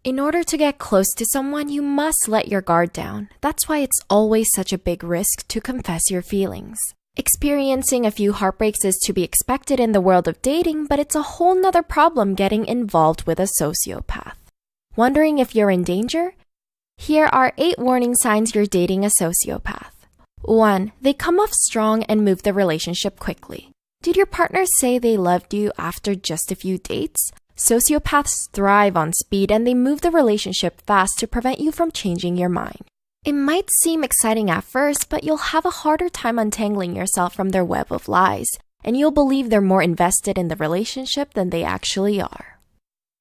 In order to get close to someone, you must let your guard down. That's why it's always such a big risk to confess your feelings. Experiencing a few heartbreaks is to be expected in the world of dating, but it's a whole nother problem getting involved with a sociopath. Wondering if you're in danger? Here are 8 warning signs you're dating a sociopath. 1. They come off strong and move the relationship quickly. Did your partner say they loved you after just a few dates? Sociopaths thrive on speed and they move the relationship fast to prevent you from changing your mind. It might seem exciting at first, but you'll have a harder time untangling yourself from their web of lies, and you'll believe they're more invested in the relationship than they actually are.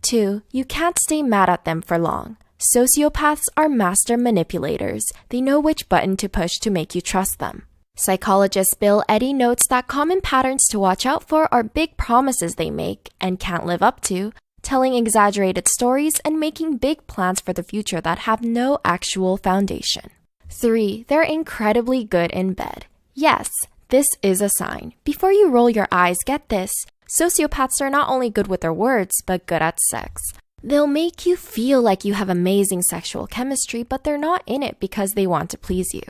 2. You can't stay mad at them for long. Sociopaths are master manipulators. They know which button to push to make you trust them. Psychologist Bill Eddy notes that common patterns to watch out for are big promises they make and can't live up to, telling exaggerated stories, and making big plans for the future that have no actual foundation. 3. They're incredibly good in bed. Yes, this is a sign. Before you roll your eyes, get this. Sociopaths are not only good with their words, but good at sex. They'll make you feel like you have amazing sexual chemistry, but they're not in it because they want to please you.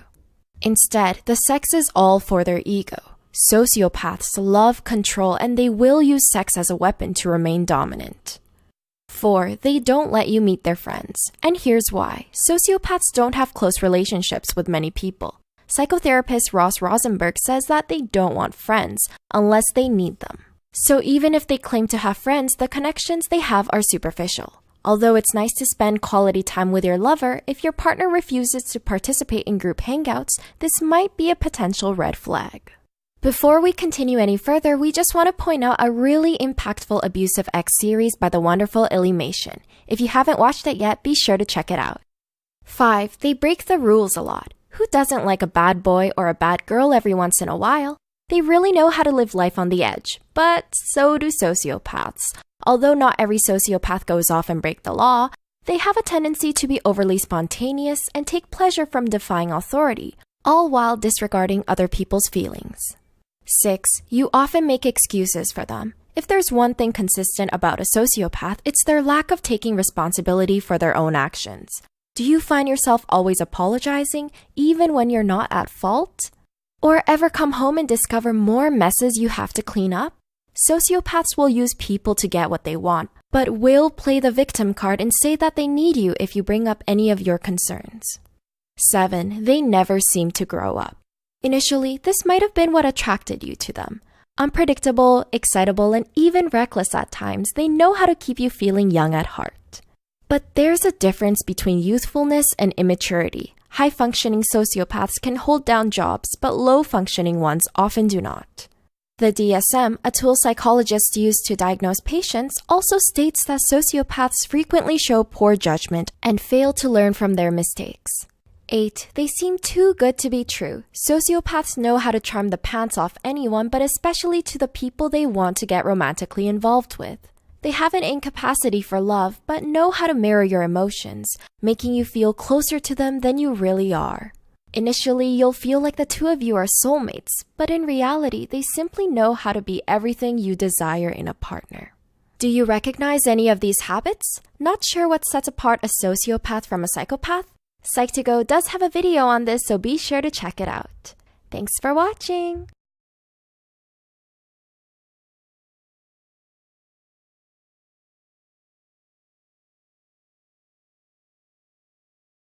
Instead, the sex is all for their ego. Sociopaths love control and they will use sex as a weapon to remain dominant. 4. They don't let you meet their friends. And here's why. Sociopaths don't have close relationships with many people. Psychotherapist Ross Rosenberg says that they don't want friends unless they need them. So even if they claim to have friends, the connections they have are superficial. Although it's nice to spend quality time with your lover, if your partner refuses to participate in group hangouts, this might be a potential red flag. Before we continue any further, we just want to point out a really impactful Abusive X series by the wonderful Illymation. If you haven't watched it yet, be sure to check it out. 5. They break the rules a lot. Who doesn't like a bad boy or a bad girl every once in a while? They really know how to live life on the edge, but so do sociopaths. Although not every sociopath goes off and break the law, they have a tendency to be overly spontaneous and take pleasure from defying authority, all while disregarding other people's feelings. 6. You often make excuses for them. If there's one thing consistent about a sociopath, it's their lack of taking responsibility for their own actions. Do you find yourself always apologizing, even when you're not at fault? Or ever come home and discover more messes you have to clean up? Sociopaths will use people to get what they want, but will play the victim card and say that they need you if you bring up any of your concerns. 7. They never seem to grow up. Initially, this might have been what attracted you to them. Unpredictable, excitable, and even reckless at times, they know how to keep you feeling young at heart. But there's a difference between youthfulness and immaturity. High-functioning sociopaths can hold down jobs, but low-functioning ones often do not. The DSM, a tool psychologists use to diagnose patients, also states that sociopaths frequently show poor judgment and fail to learn from their mistakes. 8. They seem too good to be true. Sociopaths know how to charm the pants off anyone, but especially to the people they want to get romantically involved with. They have an incapacity for love, but know how to mirror your emotions, making you feel closer to them than you really are. Initially, you'll feel like the two of you are soulmates, but in reality, they simply know how to be everything you desire in a partner. Do you recognize any of these habits? Not sure what sets apart a sociopath from a psychopath? Psych2Go does have a video on this, so be sure to check it out. Thanks for watching!